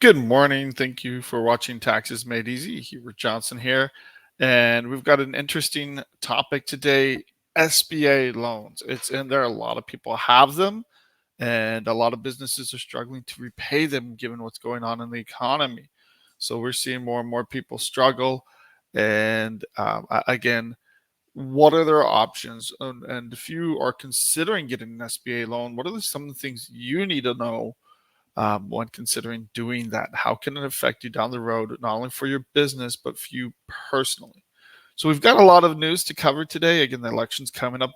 Good morning. Thank you for watching Taxes Made Easy. Hubert Johnson here. And we've got an interesting topic today, SBA loans. It's in there. A lot of people have them, and a lot of businesses are struggling to repay them given what's going on in the economy. So we're seeing more and more people struggle. And again, what are their options? And if you are considering getting an SBA loan, what are some of the things you need to know when considering doing that? How can it affect you down the road, not only for your business, but for you personally? So we've got a lot of news to cover today. Again, the election's coming up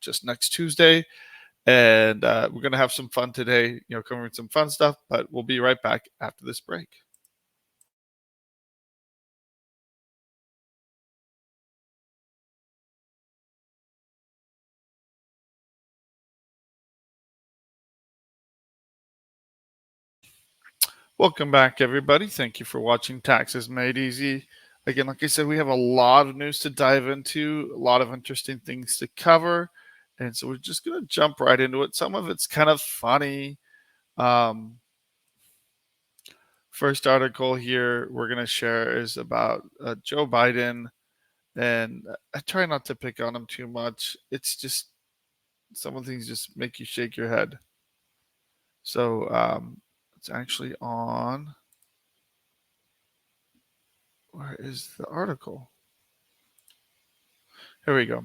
just next Tuesday, and we're going to have some fun today, covering some fun stuff, but we'll be right back after this break. Welcome back, everybody. Thank you for watching Taxes Made Easy. Again, like I said, we have a lot of news to dive into, a lot of interesting things to cover. And so we're just going to jump right into it. Some of it's kind of funny. Um, First article here we're going to share is about Joe Biden. And I try not to pick on him too much. It's just some of the things just make you shake your head. So it's actually on. Where is the article? Here we go.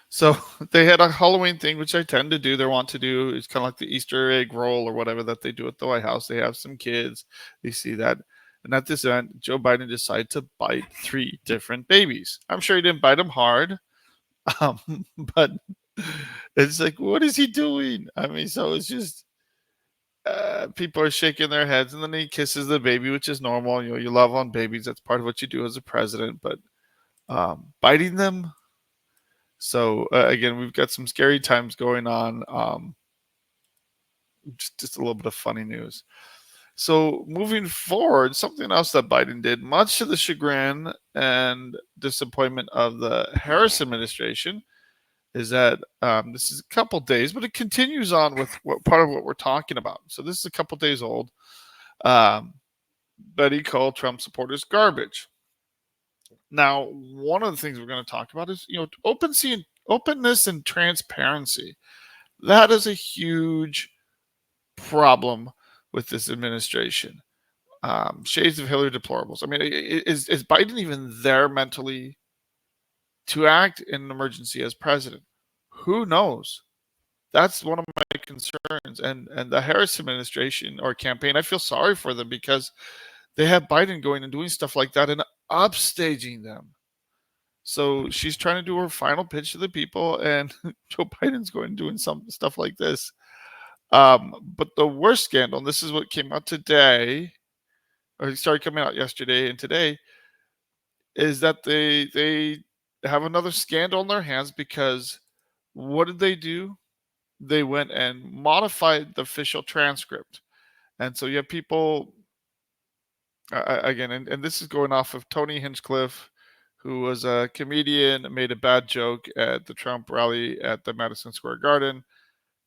So they had a Halloween thing, which I tend to do. They want to do. It's kind of like the Easter egg roll or whatever that they do at the White House. They have some kids. They see that. And at this event, Joe Biden decided to bite 3 different babies. I'm sure he didn't bite them hard, um, but it's like, what is he doing? I mean, so it's just people are shaking their heads, and then he kisses the baby, which is normal. You love on babies. That's part of what you do as a president. But biting them, so again, we've got some scary times going on. Just a little bit of funny news. So moving forward, something else that Biden did, much to the chagrin and disappointment of the Harris administration, is that this is a couple days, but it continues on with what part of what we're talking about. So this is a couple days old. But he called Trump supporters garbage. Now, one of the things we're going to talk about is openness and transparency. That is a huge problem with this administration. Shades of Hillary deplorables. I mean, is Biden even there mentally to act in an emergency as president? Who knows? That's one of my concerns. And the Harris administration or campaign, I feel sorry for them because they have Biden going and doing stuff like that and upstaging them. So she's trying to do her final pitch to the people, and Joe Biden's going and doing some stuff like this. But the worst scandal, and this is what came out today, or it started coming out yesterday and today, is that they have another scandal in their hands because what did they do? They went and modified the official transcript. And so you have people, again, and this is going off of Tony Hinchcliffe, who was a comedian, made a bad joke at the Trump rally at the Madison Square Garden,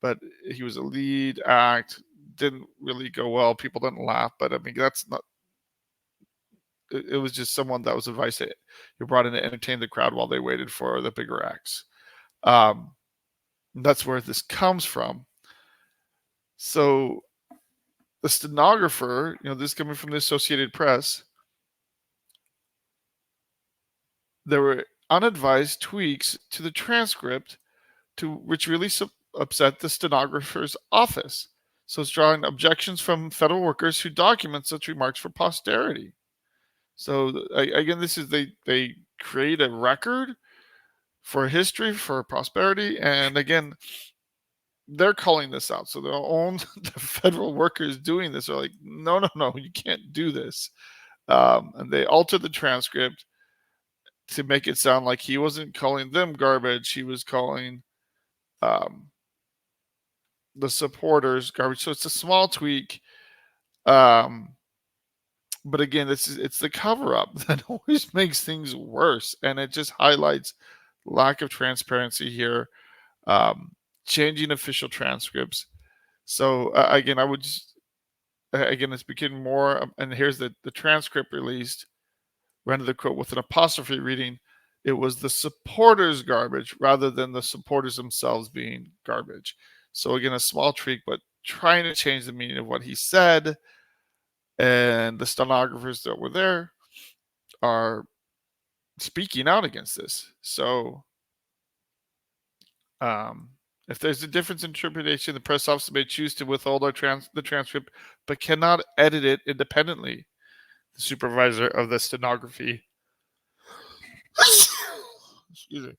but he was a lead act, didn't really go well. People didn't laugh, but I mean, that's not, it was just someone that was advice that you brought in to entertain the crowd while they waited for the bigger acts. That's where this comes from. So the stenographer, this coming from the Associated Press, there were unadvised tweaks to the transcript which really upset the stenographer's office. So it's drawing objections from federal workers who document such remarks for posterity. So again, this is they create a record for history, for prosperity, and again, they're calling this out. So their own the federal workers doing this are like, no, you can't do this. And they altered the transcript to make it sound like he wasn't calling them garbage. He was calling the supporters garbage. So it's a small tweak. But again, it's the cover up that always makes things worse. And it just highlights lack of transparency here, changing official transcripts. So again, I would just again, it's becoming more, and here's the transcript released, rendered the quote with an apostrophe reading, it was the supporters garbage rather than the supporters themselves being garbage. So again, a small tweak, but trying to change the meaning of what he said. And the stenographers that were there are speaking out against this. So if there's a difference in interpretation, the press office may choose to withhold the transcript, but cannot edit it independently. The supervisor of the stenography excuse me,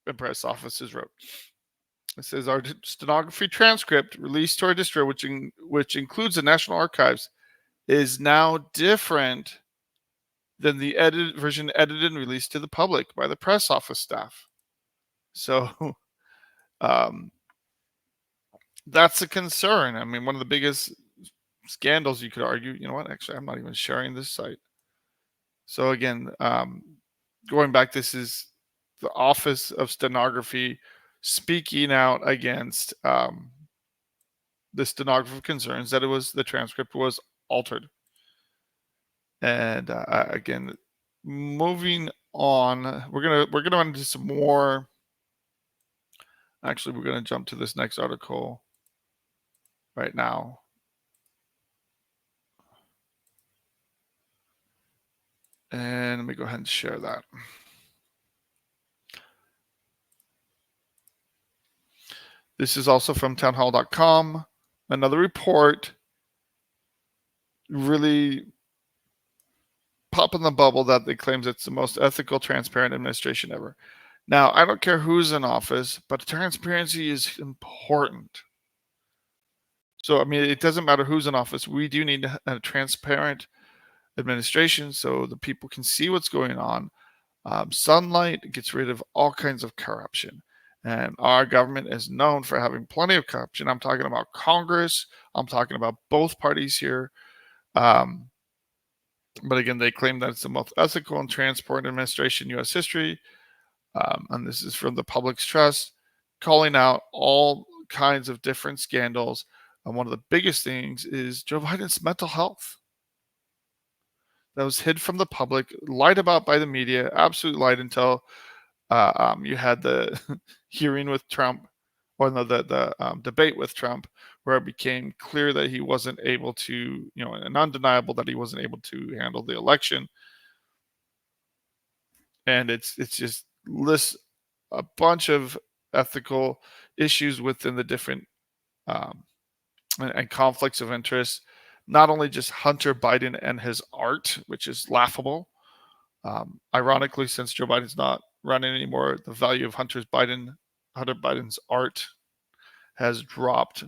the press offices wrote. It says our stenography transcript released to our distro, which includes the National Archives, is now different than the edited version edited and released to the public by the press office staff. So that's a concern. I mean, one of the biggest scandals, you could argue. You know what? Actually, I'm not even sharing this site. So again, going back, this is the Office of Stenography speaking out against the stenographer concerns that the transcript was altered. And again, moving on, we're gonna run into some more. Actually, we're gonna jump to this next article right now. And let me go ahead and share that. This is also from townhall.com. Another report really popping the bubble that it claims it's the most ethical, transparent administration ever. Now, I don't care who's in office, but transparency is important. So, I mean, it doesn't matter who's in office. We do need a transparent administration so the people can see what's going on. Sunlight gets rid of all kinds of corruption. And our government is known for having plenty of corruption. I'm talking about Congress. I'm talking about both parties here. But again, they claim that it's the most ethical and transparent administration in U.S. history. And this is from the Public's Trust, calling out all kinds of different scandals. And one of the biggest things is Joe Biden's mental health. That was hid from the public, lied about by the media, absolutely lied until you had the hearing with Trump, or no, the debate with Trump, where it became clear that he wasn't able to, and undeniable that he wasn't able to handle the election. And it's just lists a bunch of ethical issues within the different and conflicts of interest. Not only just Hunter Biden and his art, which is laughable. Ironically, since Joe Biden's not running anymore, the value of Hunter Biden's art has dropped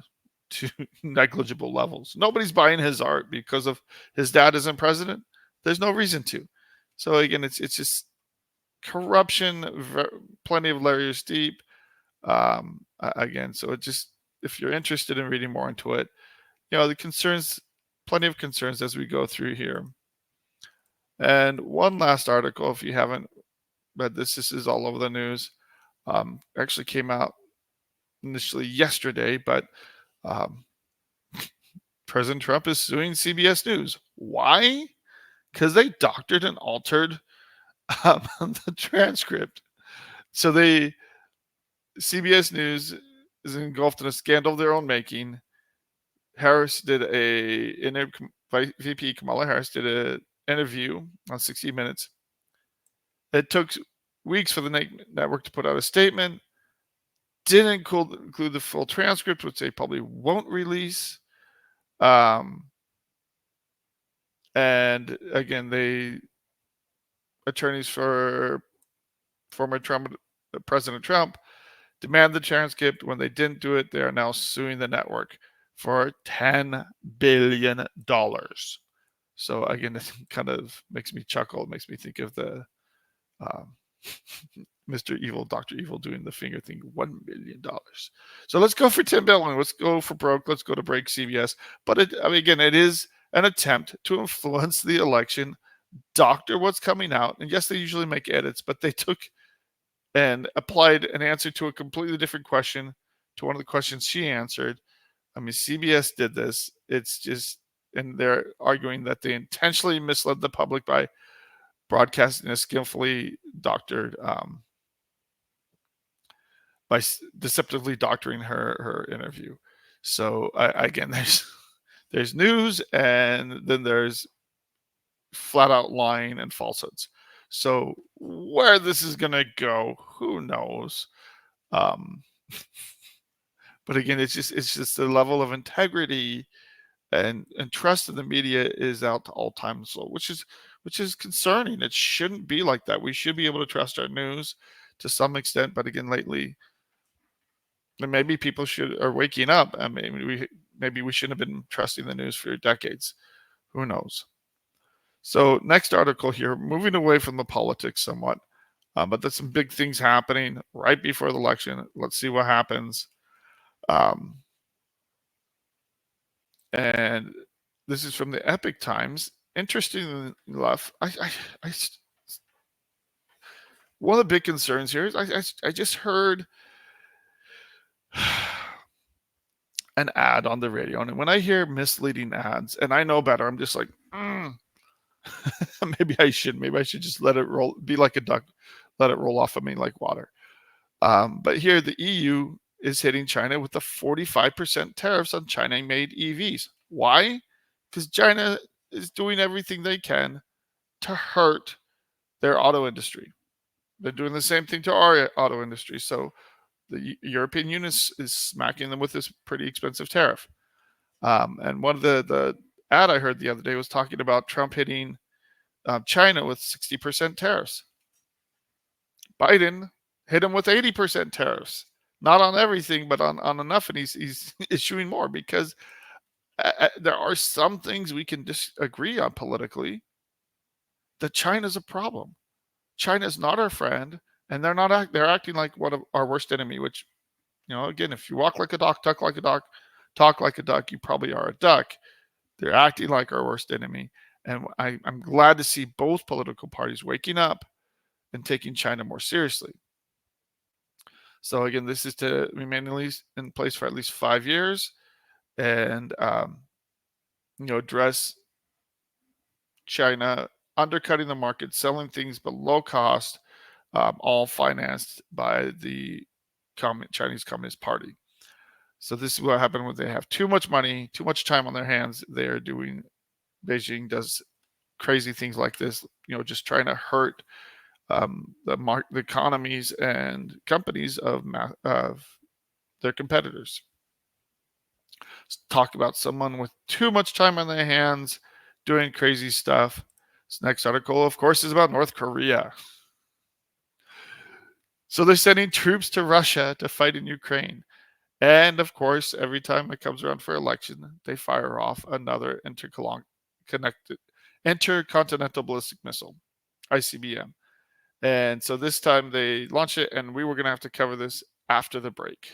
to negligible levels. Nobody's buying his art because of his dad isn't president. There's no reason to. So again, it's just corruption, plenty of layers deep. Again, so it just, if you're interested in reading more into it, the concerns, plenty of concerns as we go through here. And one last article, if you haven't read this is all over the news. Actually came out initially yesterday, but President Trump is suing CBS News. Why? Because they doctored and altered the transcript. So CBS News is engulfed in a scandal of their own making. VP Kamala Harris did an interview on 60 Minutes. It took weeks for the network to put out a statement. Didn't include the full transcript, which they probably won't release. And again, attorneys for former President Trump demand the transcript. When they didn't do it, they are now suing the network for $10 billion. So again, it kind of makes me chuckle. It makes me think of the Mr. Evil, Dr. Evil doing the finger thing, $1 million. So let's go for $10 billion. Let's go for broke. Let's go to break CBS. But it is an attempt to influence the election, doctor what's coming out. And yes, they usually make edits, but they took and applied an answer to a completely different question to one of the questions she answered. I mean, CBS did this. It's just and they're arguing that they intentionally misled the public by broadcasting a skillfully doctored, by deceptively doctoring her interview. So again, there's news, and then there's flat out lying and falsehoods. So where this is gonna go, who knows? Um, but again, it's just the level of integrity and trust in the media is out to all times low, which is concerning. It shouldn't be like that. We should be able to trust our news to some extent, but again, lately, and maybe people are waking up. I mean, maybe we shouldn't have been trusting the news for decades. Who knows? So next article here, moving away from the politics somewhat, but there's some big things happening right before the election. Let's see what happens. Um, and this is from the Epic Times. Interestingly enough, one of the big concerns here is I just heard an ad on the radio, and when I hear misleading ads, and I know better, I'm just like, maybe I should. Maybe I should just let it roll, be like a duck, let it roll off of me like water. But here, the EU is hitting China with the 45% tariffs on China-made EVs. Why? Because China is doing everything they can to hurt their auto industry. They're doing the same thing to our auto industry. So the European Union is smacking them with this pretty expensive tariff. And one of the ad I heard the other day was talking about Trump hitting China with 60% tariffs. Biden hit him with 80% tariffs. Not on everything, but on enough, and he's issuing more because there are some things we can disagree on politically. That China's a problem. China's not our friend, and they're acting like one of our worst enemy. Which, again, if you walk like a duck, talk like a duck, talk like a duck, you probably are a duck. They're acting like our worst enemy, and I'm glad to see both political parties waking up and taking China more seriously. So again, this is to remain at least in place for at least 5 years, and address China undercutting the market, selling things below cost, all financed by the Chinese Communist Party. So this is what happened when they have too much money, too much time on their hands. Beijing does crazy things like this, just trying to hurt the economies and companies of their competitors. Let's talk about someone with too much time on their hands doing crazy stuff. This next article, of course, is about North Korea. So they're sending troops to Russia to fight in Ukraine. And of course, every time it comes around for election, they fire off another intercontinental ballistic missile, ICBM. And so this time they launch it, and we were going to have to cover this after the break.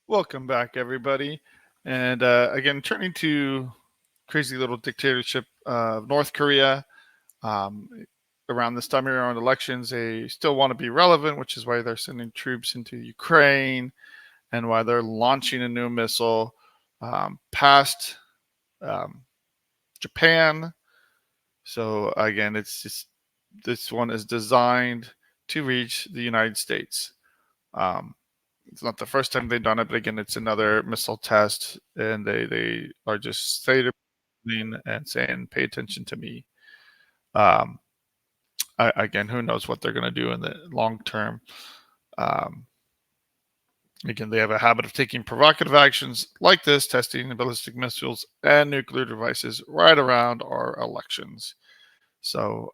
Welcome back, everybody. And again, turning to crazy little dictatorship of North Korea. Around this time around elections, they still want to be relevant, which is why they're sending troops into Ukraine and why they're launching a new missile past Japan. So again, it's just this one is designed to reach the United States. It's not the first time they've done it, but again, it's another missile test, and they are just saying and saying, "Pay attention to me." Again, who knows what they're going to do in the long term? Again, they have a habit of taking provocative actions like this, testing ballistic missiles and nuclear devices right around our elections. So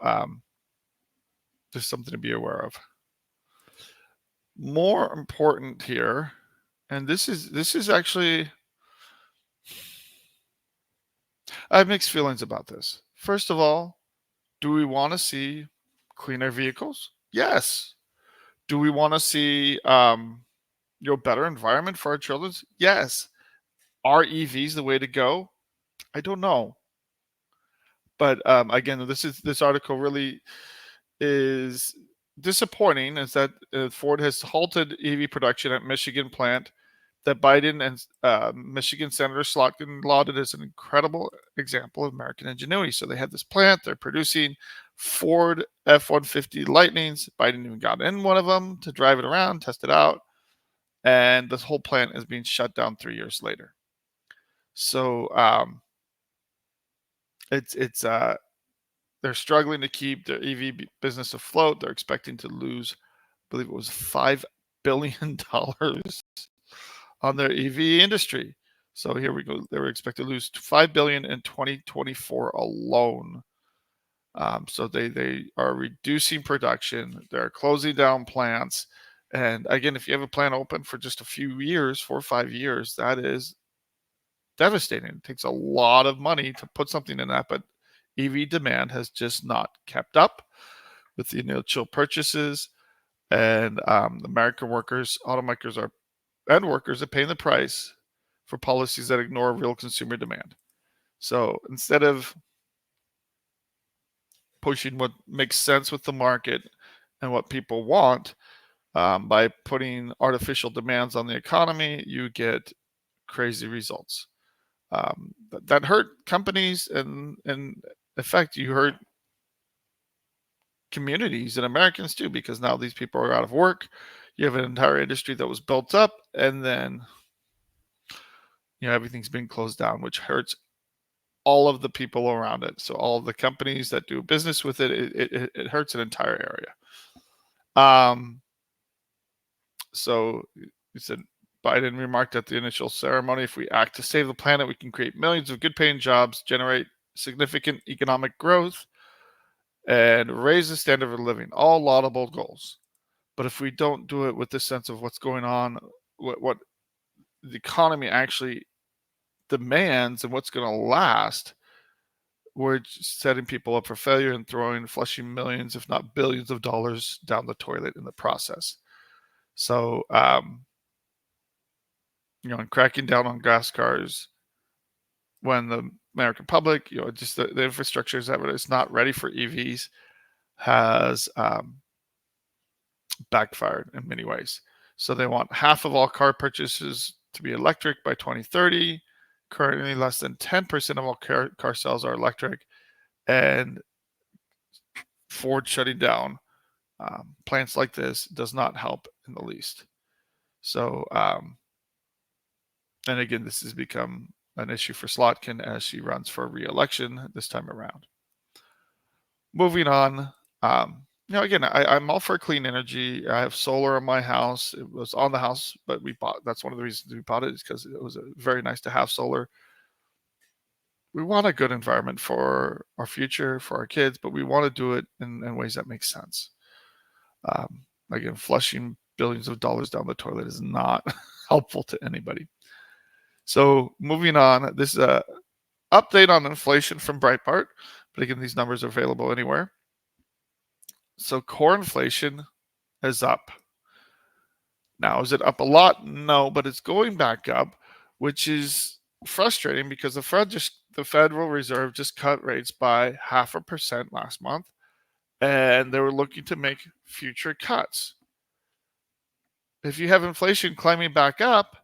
there's something to be aware of. More important here, and this is actually, I have mixed feelings about this. First of all, do we want to see cleaner vehicles? Yes. Do we want to see better environment for our children? Yes. Are EVs the way to go? I don't know. But again, this article really is disappointing. Is that Ford has halted EV production at Michigan plant that Biden and Michigan Senator Slotkin lauded as an incredible example of American ingenuity. So they had this plant, they're producing Ford F-150 Lightnings. Biden even got in one of them to drive it around, test it out, and this whole plant is being shut down 3 years later. So it's they're struggling to keep their EV business afloat. They're expecting to lose, I believe it was $5 billion on their EV industry. So here we go. They were expected to lose $5 billion in 2024 alone. So they are reducing production. They're closing down plants. And again, if you have a plant open for just a few years, 4 or 5 years, that is devastating. It takes a lot of money to put something in that, but EV demand has just not kept up with the initial purchases. And American workers, automakers and workers are paying the price for policies that ignore real consumer demand. So instead of pushing what makes sense with the market and what people want, by putting artificial demands on the economy, you get crazy results. That hurt companies, and in effect, you hurt communities and Americans too, because now these people are out of work. You have an entire industry that was built up, and then everything's being closed down, which hurts all of the people around it. So all of the companies that do business with it hurts an entire area. So he said, Biden remarked at the initial ceremony, if we act to save the planet, we can create millions of good paying jobs, generate significant economic growth, and raise the standard of living. All laudable goals. But if we don't do it with the sense of what's going on, what the economy actually demands and what's going to last, we're setting people up for failure and flushing millions, if not billions of dollars down the toilet in the process. So, and cracking down on gas cars when the American public, just the infrastructure is not ready for EVs, has backfired in many ways. So they want half of all car purchases to be electric by 2030. Currently, less than 10% of all car sales are electric, and Ford shutting down plants like this does not help in the least. So, and again, this has become an issue for Slotkin as she runs for re-election this time around. Moving on, again, I'm all for clean energy. I have solar in my house. It was on the house, but that's one of the reasons we bought it, is because it was very nice to have solar. We want a good environment for our future, for our kids, but we want to do it in ways that make sense. Again, flushing billions of dollars down the toilet is not helpful to anybody. So moving on, this is a update on inflation from Breitbart, but again, these numbers are available anywhere. So core inflation is up. Now, is it up a lot? No, but it's going back up, which is frustrating because the Federal Reserve just cut rates by 0.5% last month, and they were looking to make future cuts. If you have inflation climbing back up,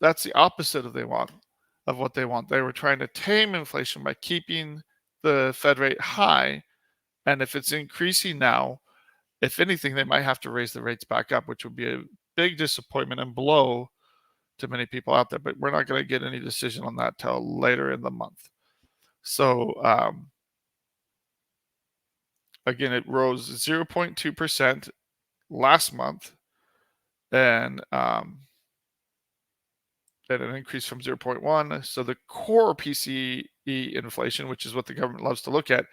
that's the opposite of what they want. They were trying to tame inflation by keeping the Fed rate high, and if it's increasing now, if anything, they might have to raise the rates back up, which would be a big disappointment and blow to many people out there. But we're not going to get any decision on that till later in the month. So again, it rose 0.2% last month, and at an increase from 0.1. So the core PCE inflation, which is what the government loves to look at,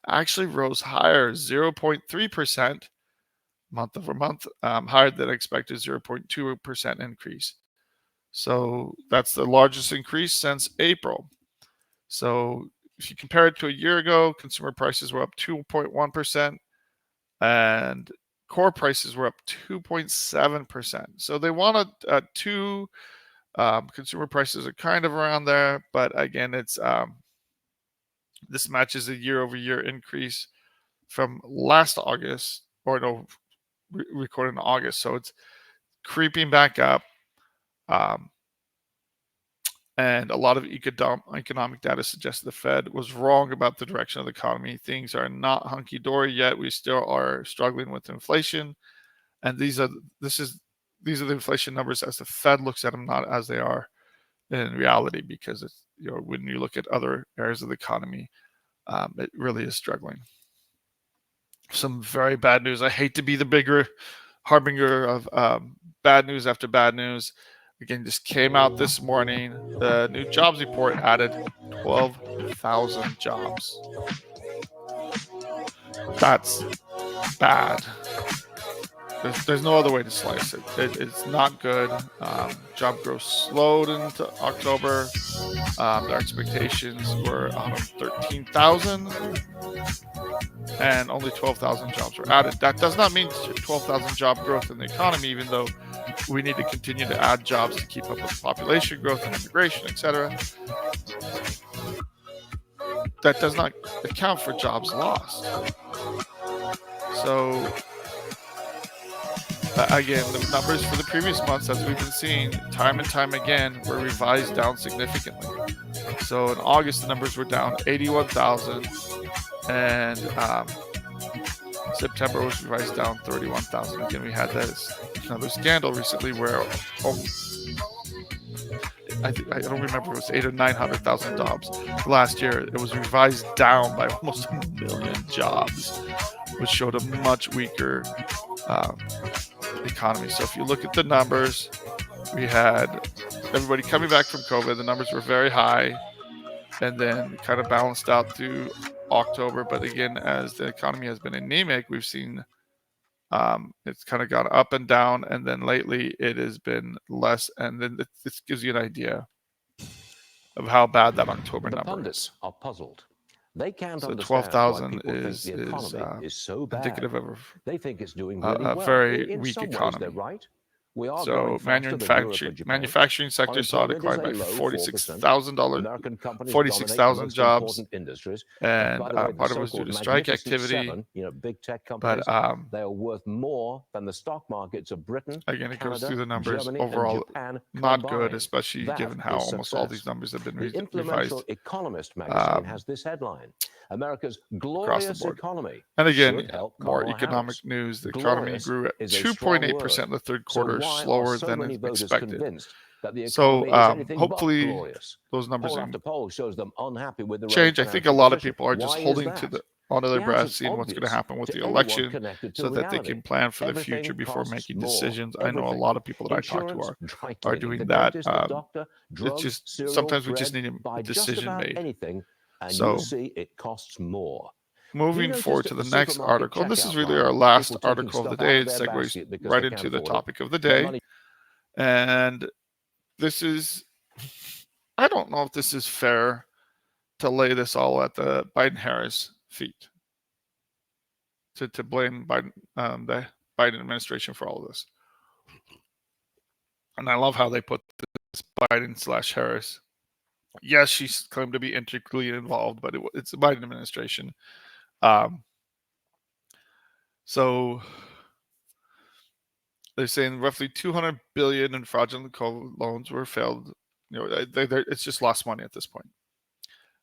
actually rose higher, 0.3% month over month, higher than expected, 0.2% increase. So that's the largest increase since April. So if you compare it to a year ago, consumer prices were up 2.1%, and core prices were up 2.7%. So they want a two. Consumer prices are kind of around there, but again, it's This matches a year-over-year increase from last August, or no, recorded in August. So it's creeping back up. And a lot of economic data suggests the Fed was wrong about the direction of the economy. Things are not hunky-dory yet. We still are struggling with inflation. And these are the inflation numbers as the Fed looks at them, not as they are in reality, because it's, when you look at other areas of the economy, it really is struggling. Some very bad news. I hate to be the bigger harbinger of bad news after bad news. Again, just came out this morning. The new jobs report added 12,000 jobs. That's bad. There's no other way to slice it. It's not good. Job growth slowed into October. Their expectations were 113,000, and only 12,000 jobs were added. That does not mean 12,000 job growth in the economy, even though we need to continue to add jobs to keep up with population growth and immigration, etc. That does not account for jobs lost. So again, the numbers for the previous months, as we've been seeing time and time again, were revised down significantly. So in August, the numbers were down 81,000, and September was revised down 31,000. Again, we had another scandal recently where I don't remember, it was 800,000 or 900,000 jobs last year. It was revised down by almost 1 million jobs, which showed a much weaker economy. So if you look at the numbers, we had everybody coming back from COVID. The numbers were very high, and then kind of balanced out through October. But again, as the economy has been anemic, we've seen it's kind of gone up and down, and then lately it has been less. And then this gives you an idea of how bad that October number pundits are puzzled. They can't so understand 12,000 why people think the economy is so bad. Indicative of they think it's doing really well. Very in weak some economy. ways, they're right. We are so manufacturing sector saw a decline by $46,000 jobs, and part of it was due to strike activity. Big tech companies, they are worth more than the stock markets of Britain. Again, it goes through the numbers. Germany, overall Japan not combined. good, especially given how almost all these numbers have been revised. Influential Economist magazine has this headline: America's glorious economy. And again, more economic news. The economy grew at 2.8% in the third quarter, slower than expected. So hopefully those numbers change. I think a lot of people are just holding onto their breath, seeing what's going to happen with the election, so that they can plan for the future before making decisions. I know a lot of people that I talk to are doing that. It's just sometimes we just need a decision made. So it costs more. Moving forward to the next article, and this is really our last article of the day. It segues right into the topic of the day. And this is, I don't know if this is fair to lay this all at the Biden-Harris feet, to blame Biden, the Biden administration for all of this. And I love how they put this Biden/Harris. Yes, she's claimed to be intricately involved, but it's the Biden administration. So they're saying roughly $200 billion in fraudulent COVID loans were failed. It's just lost money at this point.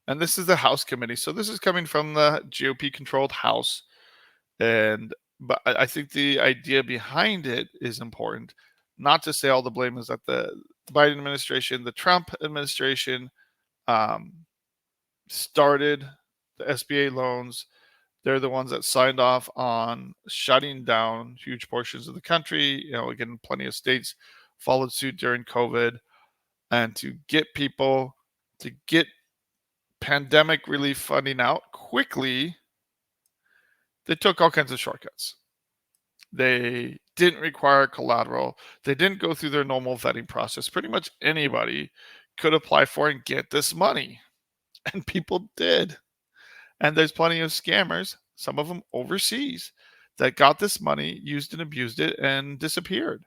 And this is the House committee. So this is coming from the GOP-controlled House. But I think the idea behind it is important. Not to say all the blame is at the Biden administration. The Trump administration started the SBA loans. They're the ones that signed off on shutting down huge portions of the country. Again, plenty of states followed suit during COVID. And to get pandemic relief funding out quickly, they took all kinds of shortcuts. They didn't require collateral. They didn't go through their normal vetting process. Pretty much anybody could apply for and get this money. And people did. And there's plenty of scammers, some of them overseas, that got this money, used and abused it, and disappeared.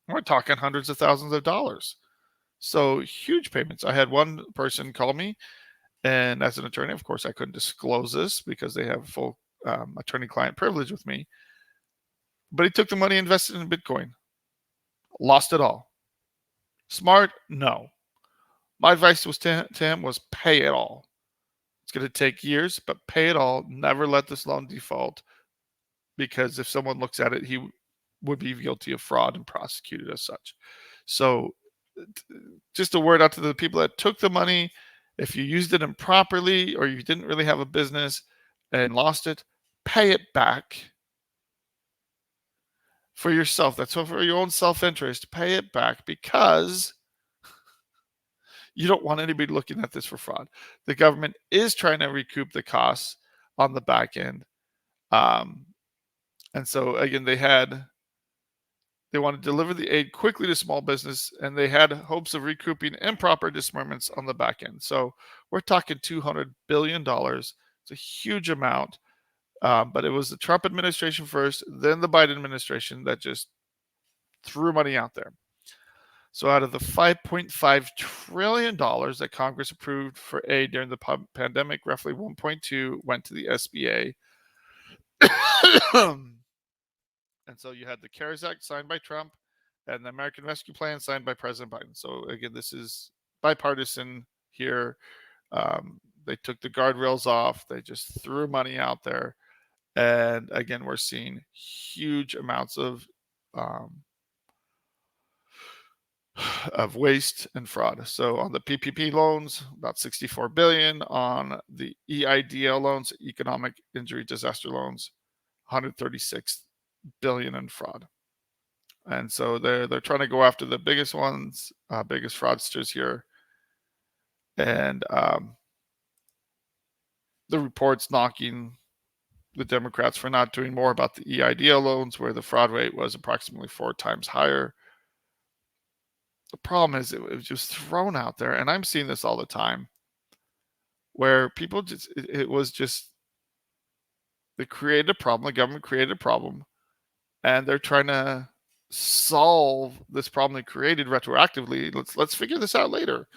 We're talking hundreds of thousands of dollars. So huge payments. I had one person call me And as an attorney, of course, I couldn't disclose this because they have full attorney-client privilege with me. But he took the money, invested in Bitcoin, lost it all. Smart? No. My advice was to him was pay it all. It's going to take years, but pay it all. Never let this loan default, because if someone looks at it, he would be guilty of fraud and prosecuted as such. So just a word out to the people that took the money. If you used it improperly or you didn't really have a business and lost it, pay it back for yourself. That's for your own self-interest. Pay it back, because you don't want anybody looking at this for fraud. The government is trying to recoup the costs on the back end. And so again, they want to deliver the aid quickly to small business, and they had hopes of recouping improper disbursements on the back end. So we're talking $200 billion. It's a huge amount. But it was the Trump administration first, then the Biden administration that just threw money out there. So out of the $5.5 trillion that Congress approved for aid during the pandemic, roughly 1.2 went to the SBA. And so you had the CARES Act signed by Trump and the American Rescue Plan signed by President Biden. So again, this is bipartisan here. They took the guardrails off. They just threw money out there. And again, we're seeing huge amounts of waste and fraud. So on the PPP loans, about $64 billion. On the EIDL loans, economic injury disaster loans, $136 billion in fraud. And so they're trying to go after the biggest ones, biggest fraudsters here. And the report's knocking the Democrats for not doing more about the EIDL loans, where the fraud rate was approximately 4 times higher. The problem is it was just thrown out there, and I'm seeing this all the time, where people it was just, they created a problem, the government created a problem, and they're trying to solve this problem they created retroactively. Let's figure this out later.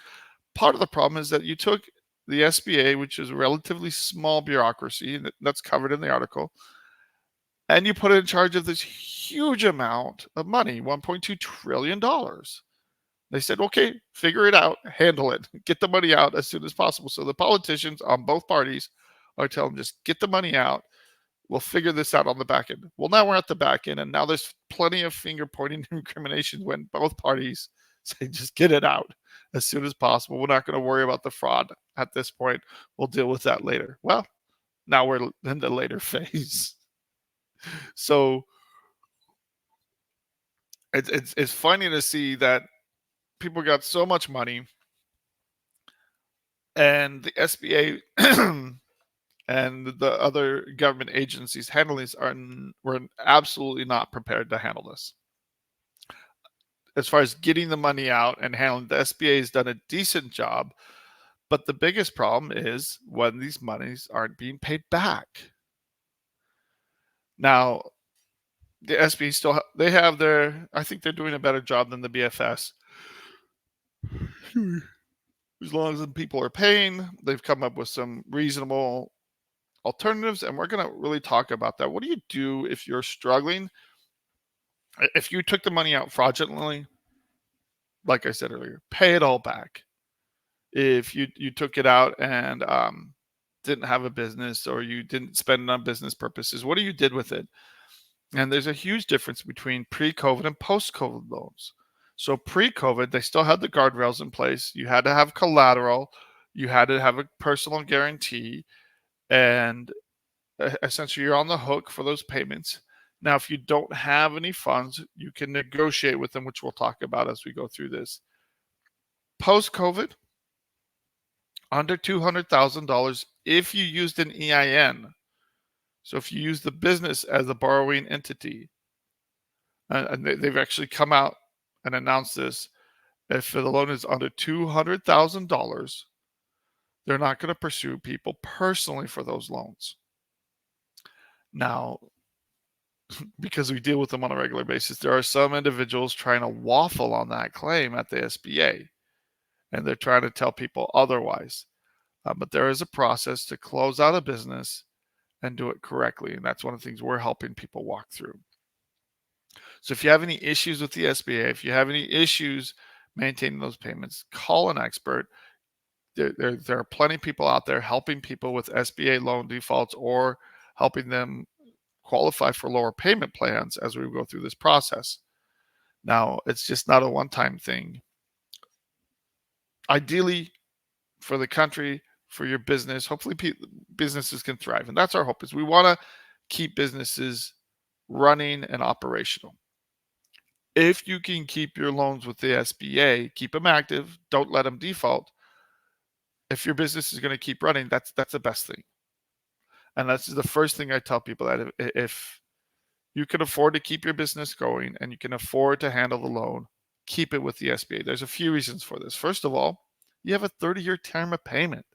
Part of the problem is that you took the SBA, which is a relatively small bureaucracy, and that's covered in the article, and you put it in charge of this huge amount of money, $1.2 trillion. They said, okay, figure it out, handle it, get the money out as soon as possible. So the politicians on both parties are telling them, just get the money out. We'll figure this out on the back end. Well, now we're at the back end, and now there's plenty of finger pointing and incrimination when both parties say, just get it out as soon as possible. We're not going to worry about the fraud at this point. We'll deal with that later. Well, now we're in the later phase. So it's funny to see that people got so much money, and the SBA and the other government agencies handling this were absolutely not prepared to handle this. As far as getting the money out and handling, the SBA has done a decent job, but the biggest problem is when these monies aren't being paid back. Now, the SBA still, they have their, I think they're doing a better job than the BFS. As long as the people are paying, they've come up with some reasonable alternatives, and we're going to really talk about that. What do you do if you're struggling? If you took the money out fraudulently, like I said earlier, pay it all back. If you took it out and didn't have a business, or you didn't spend it on business purposes, what do you did with it? And there's a huge difference between pre-COVID and post-COVID loans. So pre-COVID, they still had the guardrails in place. You had to have collateral. You had to have a personal guarantee. And essentially, you're on the hook for those payments. Now, if you don't have any funds, you can negotiate with them, which we'll talk about as we go through this. Post-COVID, under $200,000 if you used an EIN. So if you use the business as a borrowing entity, and they've actually come out and announced this, if the loan is under $200,000, they're not going to pursue people personally for those loans. Now, because we deal with them on a regular basis, there are some individuals trying to waffle on that claim at the SBA, and they're trying to tell people otherwise. But there is a process to close out a business and do it correctly. And that's one of the things we're helping people walk through. So if you have any issues with the SBA, if you have any issues maintaining those payments, call an expert. There are plenty of people out there helping people with SBA loan defaults or helping them qualify for lower payment plans as we go through this process. Now, it's just not a one-time thing. Ideally, for the country, for your business, hopefully businesses can thrive. And that's our hope, is we want to keep businesses running and operational. If you can keep your loans with the SBA, keep them active, don't let them default. If your business is going to keep running, that's the best thing. And that's the first thing I tell people, that if you can afford to keep your business going and you can afford to handle the loan, keep it with the SBA. There's a few reasons for this. First of all, you have a 30-year term of payment.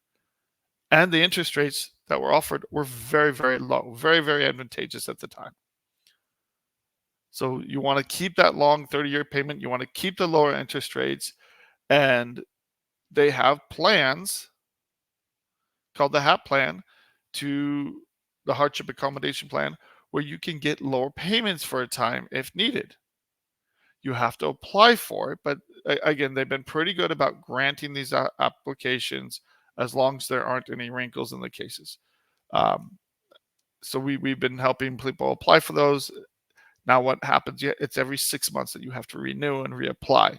And the interest rates that were offered were very, very low, very, very advantageous at the time. So you want to keep that long 30-year payment. You want to keep the lower interest rates. And they have plans called the HAT plan, to the hardship accommodation plan, where you can get lower payments for a time if needed. You have to apply for it, but again, they've been pretty good about granting these applications as long as there aren't any wrinkles in the cases. So we've been helping people apply for those. Now what happens, it's every 6 months that you have to renew and reapply.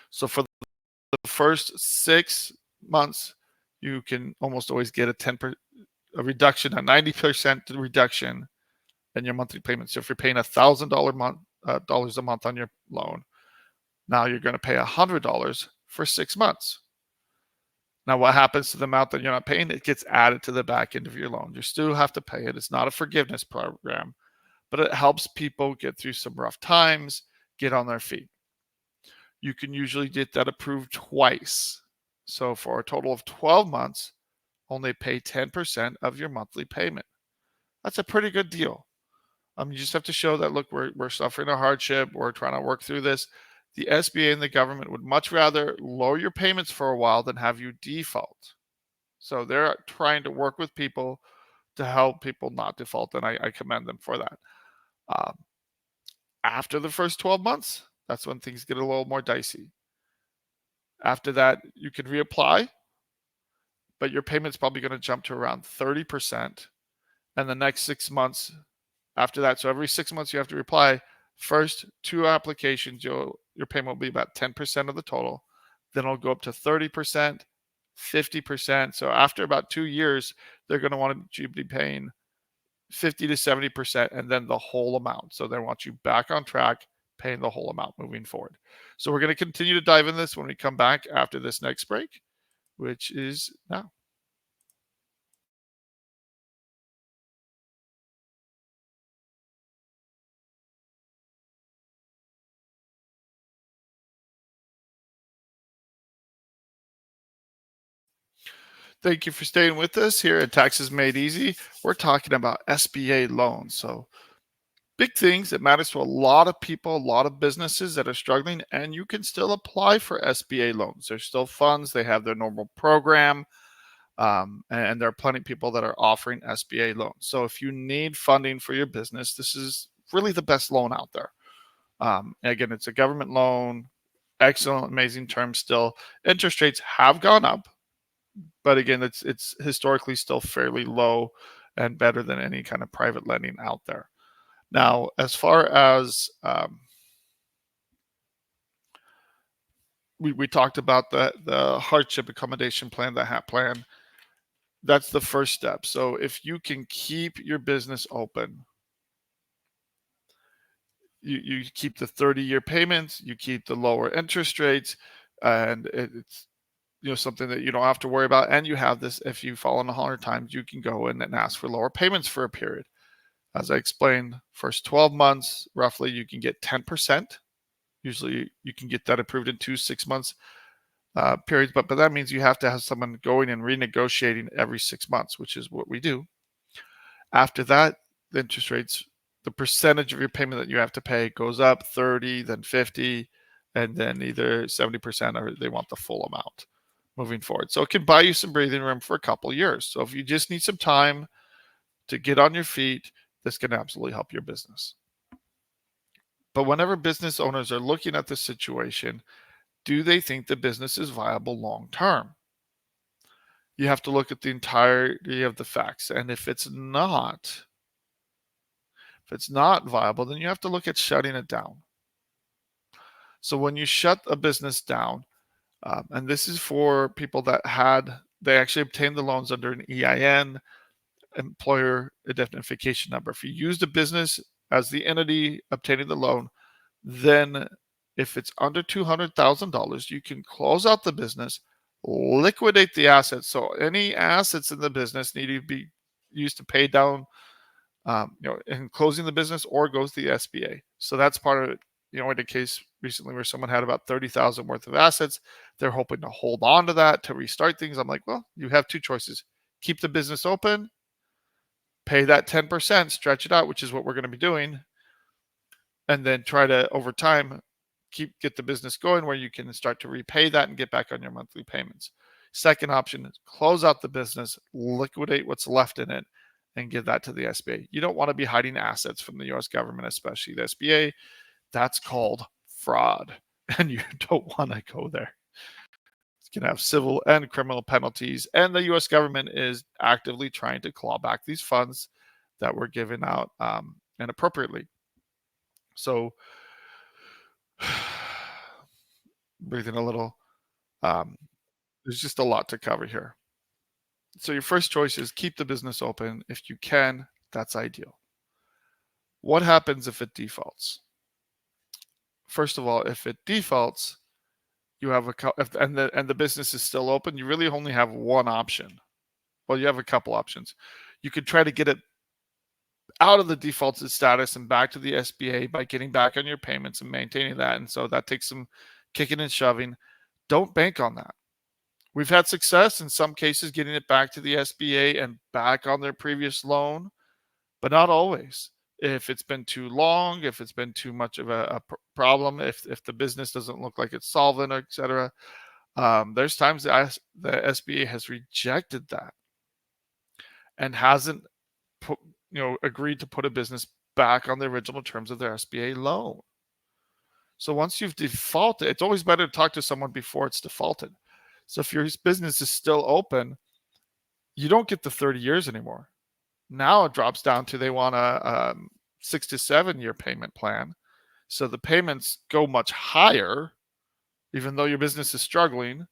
So for the first 6 months, you can almost always get a reduction, a 90% reduction in your monthly payments. So if you're paying $1,000 a month on your loan, now you're going to pay $100 for 6 months. Now, what happens to the amount that you're not paying? It gets added to the back end of your loan. You still have to pay it. It's not a forgiveness program, but it helps people get through some rough times, get on their feet. You can usually get that approved twice. So for a total of 12 months, only pay 10% of your monthly payment. That's a pretty good deal. You just have to show that, look, we're suffering a hardship, we're trying to work through this. The SBA and the government would much rather lower your payments for a while than have you default. So they're trying to work with people to help people not default, and I commend them for that. After the first 12 months, that's when things get a little more dicey. After that, you can reapply, but your payment's probably going to jump to around 30%. And the next 6 months after that, so every 6 months you have to reapply. First 2 applications, your payment will be about 10% of the total. Then it'll go up to 30%, 50%. So after about 2 years, they're going to want you to be paying 50 to 70%, and then the whole amount. So they want you back on track, paying the whole amount moving forward. So we're going to continue to dive in this when we come back after this next break, which is now. Thank you for staying with us here at Taxes Made Easy. We're talking about SBA loans. So big things that matters to a lot of people, a lot of businesses that are struggling, and you can still apply for SBA loans. There's still funds. They have their normal program, and there are plenty of people that are offering SBA loans. So if you need funding for your business, this is really the best loan out there. Again, it's a government loan, excellent, amazing terms still. Interest rates have gone up, but again, it's historically still fairly low and better than any kind of private lending out there. Now, as far as we talked about the hardship accommodation plan, the HAT plan, that's the first step. So if you can keep your business open, you keep the 30-year payments, you keep the lower interest rates, and it's something that you don't have to worry about. And you have this, if you fall in 100 times, you can go in and ask for lower payments for a period. As I explained, first 12 months, roughly, you can get 10%. Usually you can get that approved in 2 6 months periods, but that means you have to have someone going and renegotiating every 6 months, which is what we do. After that, the interest rates, the percentage of your payment that you have to pay goes up 30, then 50, and then either 70% or they want the full amount. moving forward. So it can buy you some breathing room for a couple of years. So if you just need some time to get on your feet, this can absolutely help your business. But whenever business owners are looking at this situation, do they think the business is viable long term? You have to look at the entirety of the facts. And if it's not viable, then you have to look at shutting it down. So when you shut a business down, and this is for people that they actually obtained the loans under an EIN, employer identification number. If you use the business as the entity obtaining the loan, then if it's under $200,000, you can close out the business, liquidate the assets. So any assets in the business need to be used to pay down, in closing the business, or goes to the SBA. So that's part of it. In a case recently where someone had about $30,000 worth of assets, they're hoping to hold on to that to restart things. I'm like, well, you have two choices: keep the business open, pay that 10%, stretch it out, which is what we're going to be doing, and then try to, over time, get the business going where you can start to repay that and get back on your monthly payments. Second option is close out the business, liquidate what's left in it, and give that to the SBA. You don't want to be hiding assets from the U.S. government, especially the SBA. That's called fraud, and you don't want to go there. It's going to have civil and criminal penalties, and the U.S. government is actively trying to claw back these funds that were given out inappropriately. So, breathing a little. There's just a lot to cover here. So your first choice is keep the business open. If you can, that's ideal. What happens if it defaults? First of all, if it defaults, you have and the business is still open, you really only have one option. Well, you have a couple options. You could try to get it out of the defaulted status and back to the SBA by getting back on your payments and maintaining that. And so that takes some kicking and shoving. Don't bank on that. We've had success in some cases getting it back to the SBA and back on their previous loan, but not always. If it's been too long, if it's been too much of a problem, if the business doesn't look like it's solvent, etc., there's times the SBA has rejected that and hasn't agreed to put a business back on the original terms of their SBA loan. So once you've defaulted, it's always better to talk to someone before it's defaulted. So if your business is still open, you don't get the 30 years anymore. Now it drops down to they want a 6 to 7 year payment plan. So the payments go much higher, even though your business is struggling.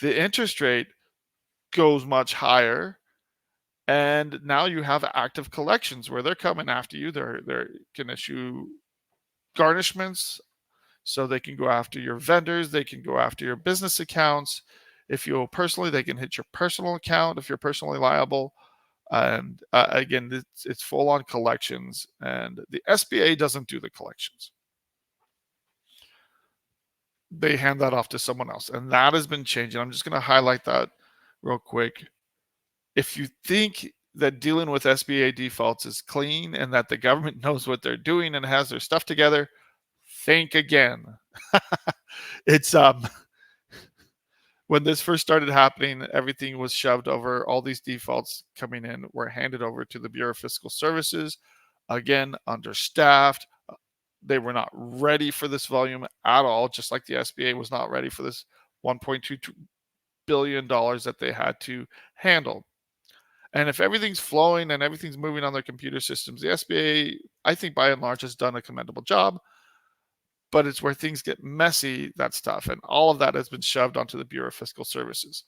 The interest rate goes much higher. And now you have active collections where they're coming after you. They can issue garnishments, so they can go after your vendors. They can go after your business accounts. If you owe personally, they can hit your personal account if you're personally liable. And again, it's full on collections, and the SBA doesn't do the collections. They hand that off to someone else, and that has been changing. I'm just going to highlight that real quick. If you think that dealing with SBA defaults is clean and that the government knows what they're doing and has their stuff together, think again. It's when this first started happening, everything was shoved over. All these defaults coming in were handed over to the Bureau of Fiscal Services. Again, understaffed. They were not ready for this volume at all, just like the SBA was not ready for this $1.2 billion that they had to handle. And if everything's flowing and everything's moving on their computer systems, the SBA, I think by and large, has done a commendable job. But it's where things get messy, that's tough. And all of that has been shoved onto the Bureau of Fiscal Services.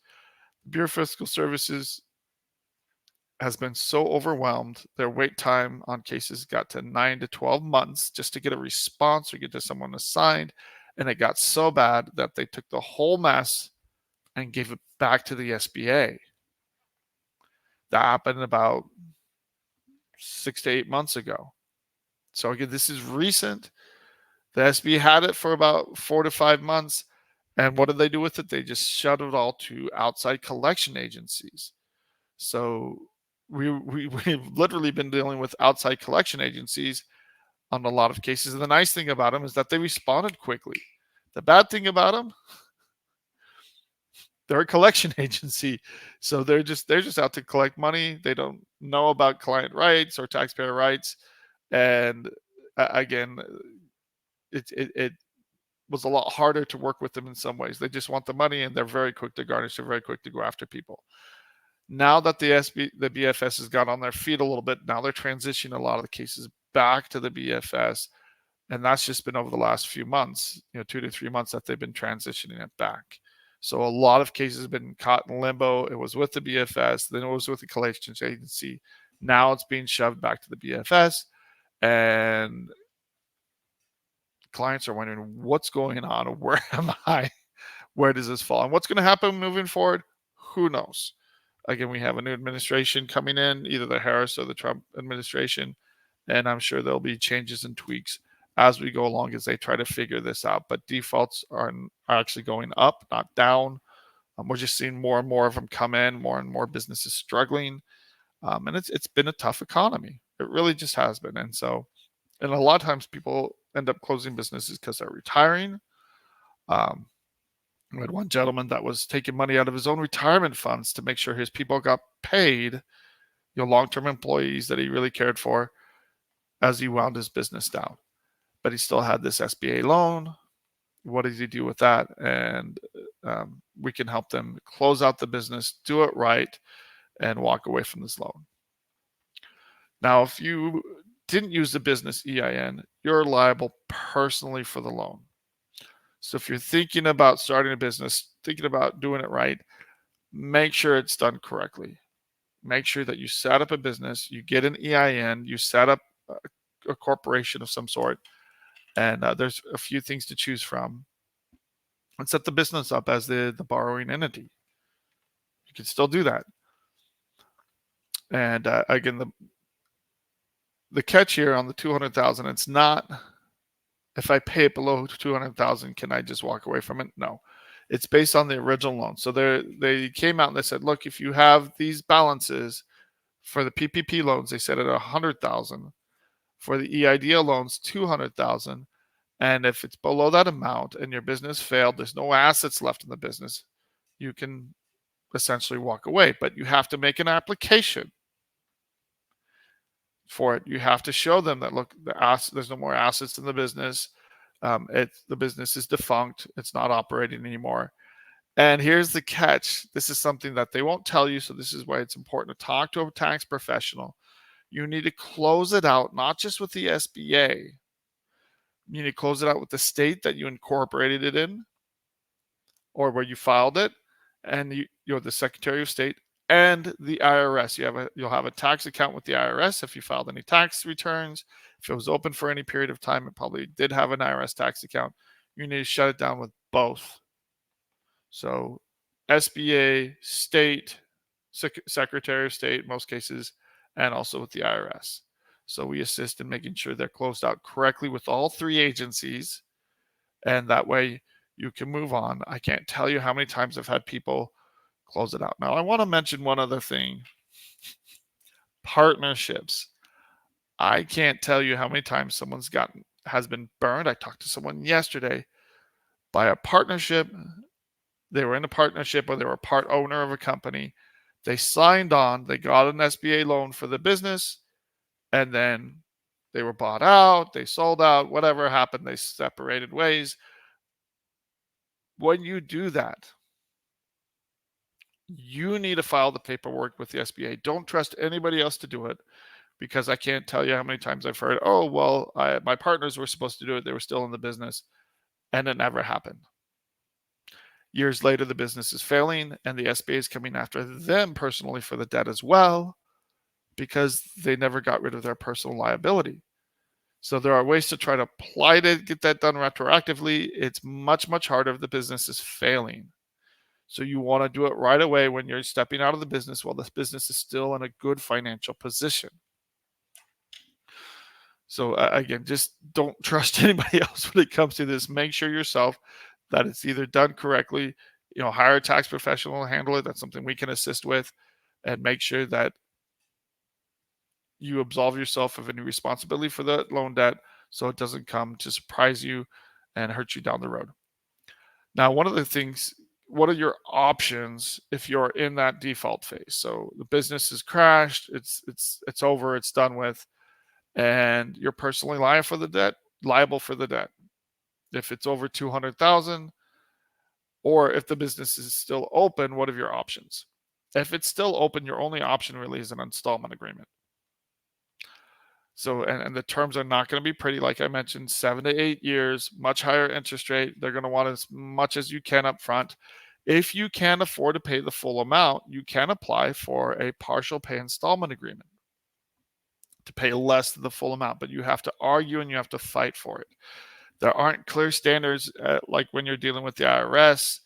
The Bureau of Fiscal Services has been so overwhelmed. Their wait time on cases got to 9 to 12 months just to get a response or get to someone assigned. And it got so bad that they took the whole mess and gave it back to the SBA. That happened about 6 to 8 months ago. So again, this is recent. The SBA had it for about 4 to 5 months. And what did they do with it? They just shut it all to outside collection agencies. So we've literally been dealing with outside collection agencies on a lot of cases. And the nice thing about them is that they responded quickly. The bad thing about them, They're a collection agency, so they're just out to collect money. They don't know about client rights or taxpayer rights, and again, it was a lot harder to work with them in some ways. They just want the money, and they're very quick to garnish. They're very quick to go after people. Now that the BFS has got on their feet a little bit, now they're transitioning a lot of the cases back to the BFS, and that's just been over the last few months, 2 to 3 months that they've been transitioning it back. So a lot of cases have been caught in limbo. It was with the BFS, then it was with the collections agency. Now it's being shoved back to the BFS, and clients are wondering, what's going on? Where am I? Where does this fall? And what's going to happen moving forward? Who knows? Again, we have a new administration coming in, either the Harris or the Trump administration, and I'm sure there'll be changes and tweaks as we go along as they try to figure this out. But defaults are actually going up, not down. We're just seeing more and more of them come in, more and more businesses struggling. And it's been a tough economy. It really just has been. And a lot of times people end up closing businesses because they're retiring. We had one gentleman that was taking money out of his own retirement funds to make sure his people got paid, long-term employees that he really cared for, as he wound his business down. But he still had this SBA loan. What does he do with that? And we can help them close out the business, do it right, and walk away from this loan. Now, if you didn't use the business EIN, you're liable personally for the loan. So if you're thinking about starting a business, thinking about doing it right, make sure it's done correctly. Make sure that you set up a business, you get an EIN, you set up a corporation of some sort, and there's a few things to choose from. And set the business up as the borrowing entity. You can still do that. And again, the catch here on the $200,000, it's not, if I pay it below $200,000, can I just walk away from it? No, it's based on the original loan. So they came out and they said, look, if you have these balances for the PPP loans, they set it at $100,000. For the EIDL loans, $200,000. And if it's below that amount and your business failed, there's no assets left in the business, you can essentially walk away. But you have to make an application for it. You have to show them that, look, there's no more assets in the business. The business is defunct. It's not operating anymore. And here's the catch. This is something that they won't tell you, so this is why it's important to talk to a tax professional. You need to close it out, not just with the SBA. You need to close it out with the state that you incorporated it in, or where you filed it, and you're the Secretary of State and the IRS. You'll have a tax account with the IRS if you filed any tax returns. If it was open for any period of time, it probably did have an IRS tax account. You need to shut it down with both. So SBA, state, Secretary of State, in most cases, and also with the IRS. So we assist in making sure they're closed out correctly with all three agencies, and that way you can move on. I can't tell you how many times I've had people close it out. Now, I want to mention one other thing. Partnerships. I can't tell you how many times has been burned. I talked to someone yesterday by a partnership. They were in a partnership, or they were part owner of a company. They signed on, they got an SBA loan for the business, and then they were bought out, they sold out, whatever happened, they separated ways. When you do that, you need to file the paperwork with the SBA. Don't trust anybody else to do it, because I can't tell you how many times I've heard, oh, well, my partners were supposed to do it. They were still in the business, and it never happened. Years later, the business is failing, and the SBA is coming after them personally for the debt as well, because they never got rid of their personal liability. So there are ways to try to apply to get that done retroactively. It's much, much harder if the business is failing. So you want to do it right away when you're stepping out of the business while the business is still in a good financial position. So again, just don't trust anybody else when it comes to this. Make sure yourself that it's either done correctly. Hire a tax professional to handle it. That's something we can assist with, and make sure that you absolve yourself of any responsibility for the loan debt, so it doesn't come to surprise you and hurt you down the road. Now, one of the things what are your options if you're in that default phase? So the business has crashed, it's over, it's done with, and you're personally liable for the debt. If it's over 200,000, or if the business is still open, what are your options? If it's still open, your only option really is an installment agreement. So, and the terms are not going to be pretty. Like I mentioned, 7 to 8 years, much higher interest rate. They're going to want as much as you can up front. If you can't afford to pay the full amount, you can apply for a partial pay installment agreement to pay less than the full amount, but you have to argue and you have to fight for it. There aren't clear standards like when you're dealing with the IRS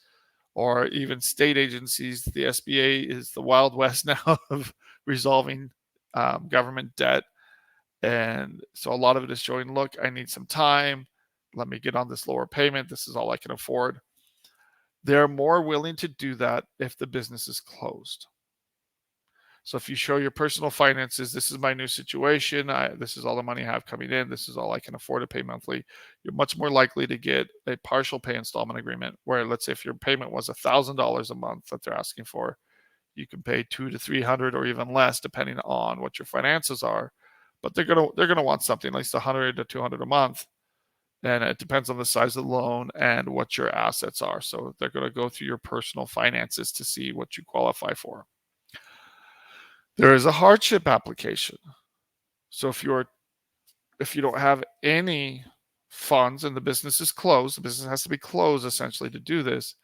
or even state agencies. The SBA is the Wild West now of resolving government debt. And so a lot of it is showing, look, I need some time. Let me get on this lower payment. This is all I can afford. They're more willing to do that if the business is closed. So if you show your personal finances, this is my new situation, this is all the money I have coming in, this is all I can afford to pay monthly, you're much more likely to get a partial pay installment agreement where, let's say if your payment was $1,000 a month that they're asking for, you can pay $200 to $300 or even less depending on what your finances are. But they're gonna want something at least $100 to $200 a month, and it depends on the size of the loan and what your assets are. So they're gonna go through your personal finances to see what you qualify for. There is a hardship application. So if you don't have any funds and the business is closed, the business has to be closed essentially to do this.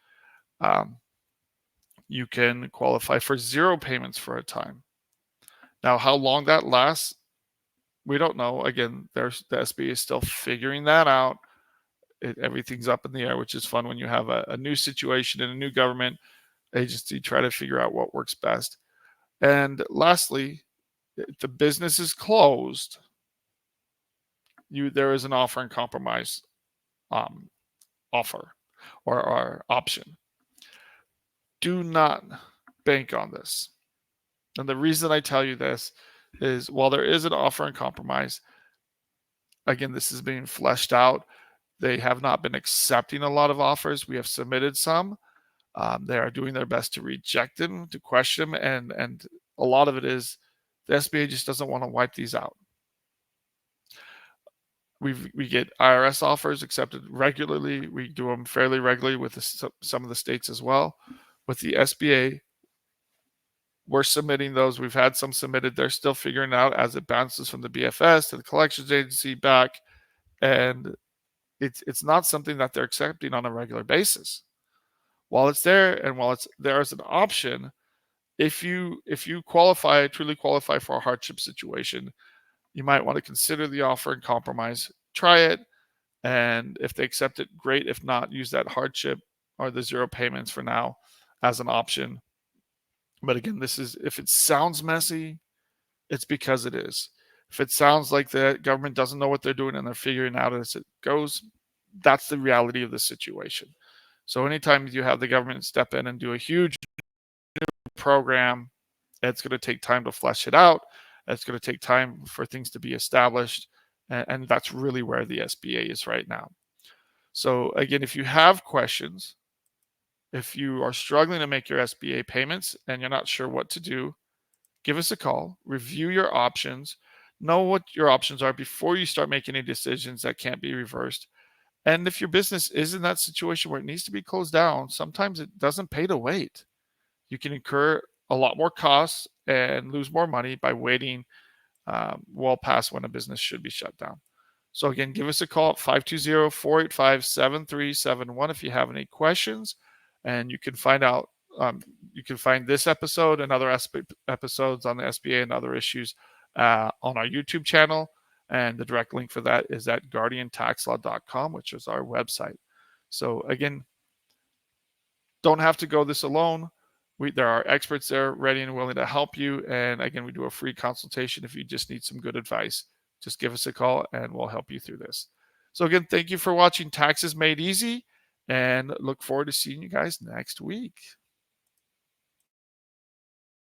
You can qualify for 0 payments for a time. Now, how long that lasts, we don't know. Again, the SBA is still figuring that out. Everything's up in the air, which is fun when you have a new situation and a new government agency try to figure out what works best. And lastly, if the business is closed, there is an offer and compromise offer or option. Do not bank on this. And the reason I tell you this is while there is an offer and compromise, again, this is being fleshed out. They have not been accepting a lot of offers. We have submitted some. They are doing their best to reject them, to question them, and a lot of it is the SBA just doesn't want to wipe these out. We get IRS offers accepted regularly. We do them fairly regularly with some of the states as well. With the SBA, we're submitting those. We've had some submitted. They're still figuring out as it bounces from the BFS to the collections agency back, and it's not something that they're accepting on a regular basis. While it's there and while it's there as an option, if you truly qualify for a hardship situation, you might want to consider the offer and compromise. Try it, and if they accept it, great. If not, use that hardship or the 0 payments for now as an option. But again, if it sounds messy, it's because it is. If it sounds like the government doesn't know what they're doing and they're figuring out as it goes, that's the reality of the situation. So anytime you have the government step in and do a huge new program, it's going to take time to flesh it out. It's going to take time for things to be established. And that's really where the SBA is right now. So again, if you have questions, if you are struggling to make your SBA payments and you're not sure what to do, give us a call, review your options, know what your options are before you start making any decisions that can't be reversed. And if your business is in that situation where it needs to be closed down, sometimes it doesn't pay to wait. You can incur a lot more costs and lose more money by waiting well past when a business should be shut down. So again, give us a call at 520-485-7371 if you have any questions. And you can find out, you can find this episode and other episodes on the SBA and other issues on our YouTube channel. And the direct link for that is at guardiantaxlaw.com, which is our website. So again, don't have to go this alone. There are experts there ready and willing to help you. And again, we do a free consultation if you just need some good advice. Just give us a call and we'll help you through this. So again, thank you for watching Taxes Made Easy and look forward to seeing you guys next week.